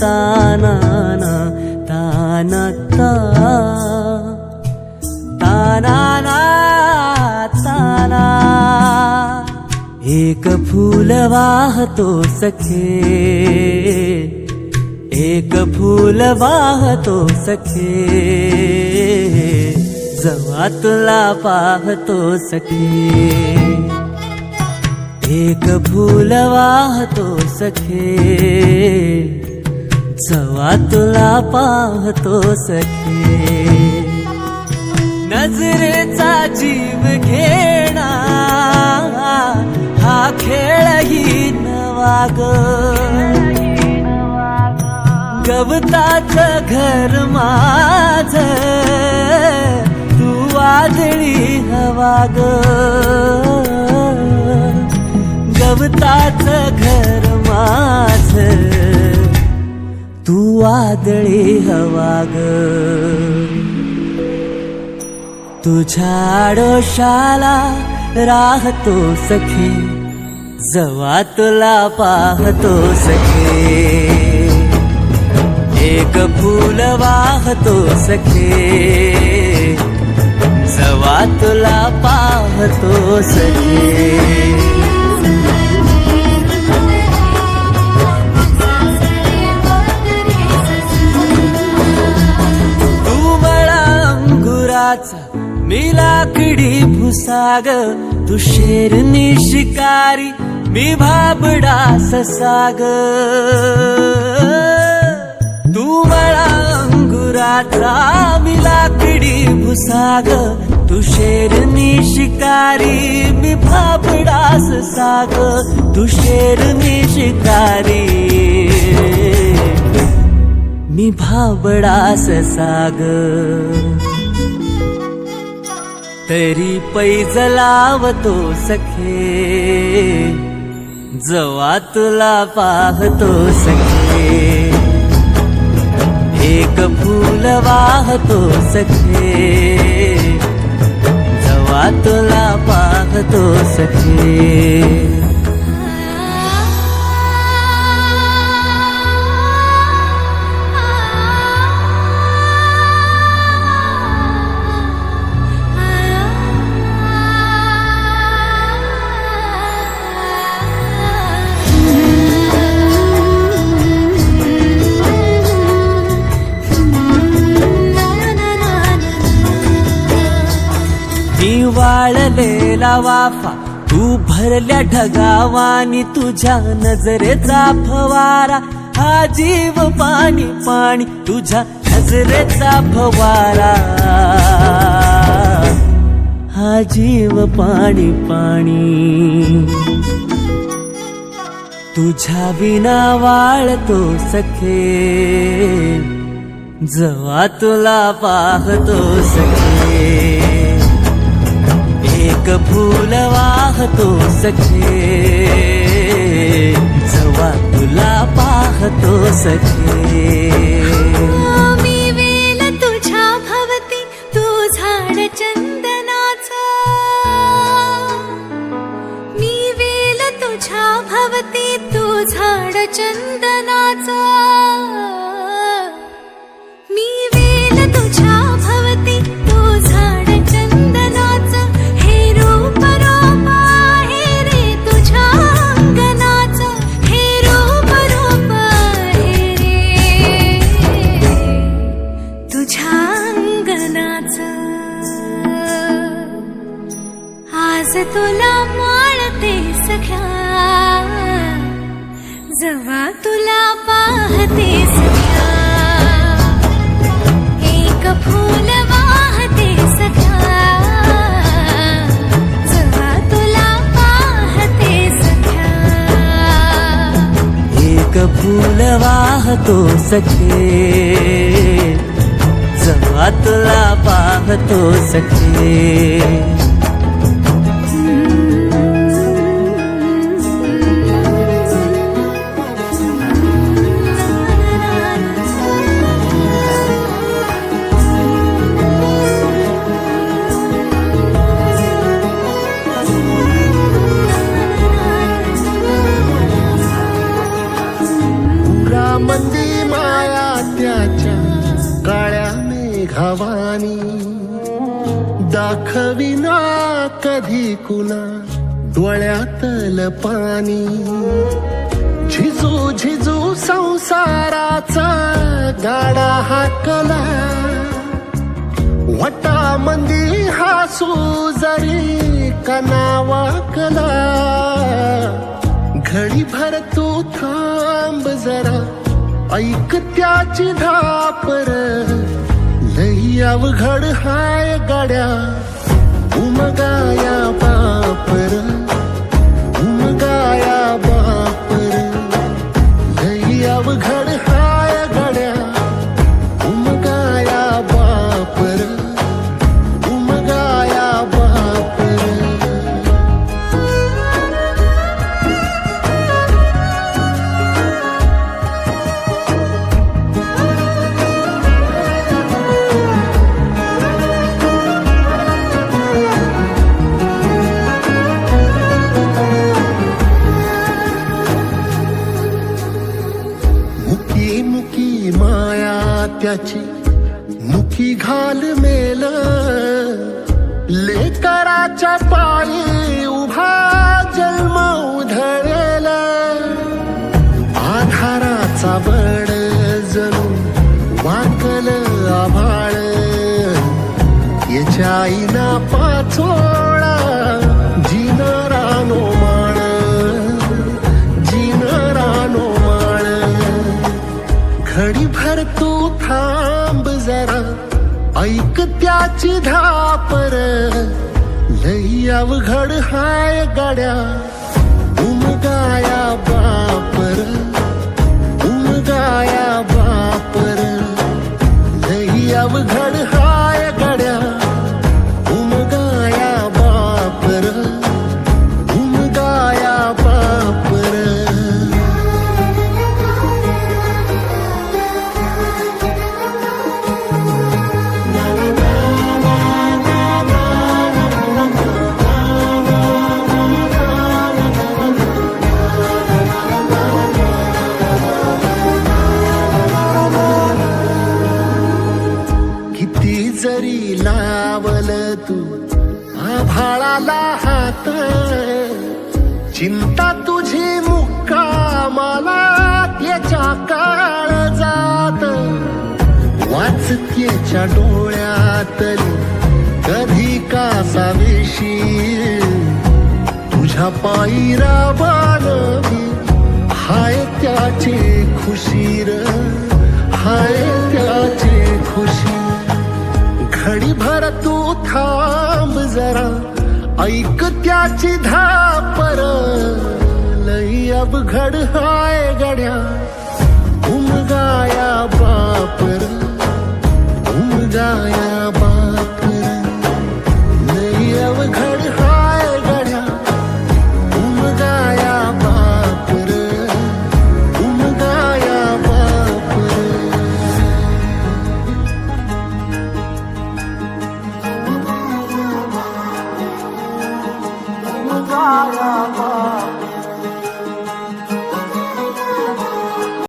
ताना ना ताना ता ताना ना ताना एक फूल वाहतो सखे एक फूल वाहतो सखे जवा तुला पाहतो सखे एक फूल वाहतो सखे जवा तुला पाहतो सखे नजरेचा जीव घेणा हा खेळही नवा ग गवताचं घर माझं तू वादळी हवा ग गवताचं घर माझं तू वादळी हवा ग तुझ्या आडोशाला राहतो सखे जवा तुला पाहतो सखे एक फूल वाहतो सखे जवा तुला पाहतो सखे तू मला अंगुराचा मी लाकडी भुसाग तू शेरनी शिकारी मी भाबडा ससाग तू मला अंगुराचा मी लाकडी भुसाग तू शेरनी शिकारी मी भाबडा ससाग तू शेरनी शिकारी मी भाबडा ससाग तरी पैज लावतो सखे जवा तुला पाहतो सखे एक फूल वाहतो सखे जवा तुला पाहतो सखे वाळलेला वाफा तू भरल्या ढगावानी तुझ्या नजरेचा फवारा हा जीव पाणी पाणी तुझ्या नजरेचा फवारा हा जीव पाणी पाणी तुझ्या विना वाळतो सखे जवा तुला पाहतो सखे एक फूल वाहतो सखे जवा तुला पाहतो सखे मी वेल तुझ्या भवती तू झाड चंदनाचा मी वेल तुझ्या भवती तू झाड चंदनाचा मी वेल तुझ्या भवती तू झाड चंदनाचा आज तुला माळते सख्या जवा तुला पाहते सख्या एक फूल वाहते सख्या जवा तुला पाहते सख्या एक फूल वाहतो सखे जवा तुला पाहतो सखे दाखविना कधी कुणा डोळ्यातल पाणी झिजू झिजू संसाराचा गाडा हाकला वटामंदी हासू जरी कनावाकला घडीभर तू थांब जरा ऐक त्याची धापर लई अवघड हाय गाड्या उमगाया बापर उमगाया बापर लई अवघड हाय गाड्या उमगाया बापर उमगाया बापर मुकी मुकी माया त्याची मुकी घाल मेल लेकराच्या पायी उभा जन्म उधळेल आधाराचा बड जणू वाकल आभाळ याच्या आईना पाचोळा जिनरानो माळ जिनरानो माळ घडीभर तू थांब जरा ऐक त्याची धापर लई अवघड हाय गाड्या उमगाया बापर उमगाया बापर लई अवघड हाय गाड्या उमगाया बापर उमगाया बापर किती जरी लावल तू आभाळाला हात चिंता तुझी मुक्कामाला त्याच्या काळ जात वाचतेच्या डोळ्यातली कधी कासावेशी तुझ्या पायी राबानवी हाय त्याची खुशीर हाय त्याची खुशी घडीभर तू थांब जरा ऐक त्याची धापर लई अवघड हाय गड्या उमगाया बापर उमगाया बापर लई अवघड हाय गड्या उमगाया बापर उमगाया बापर उमगाया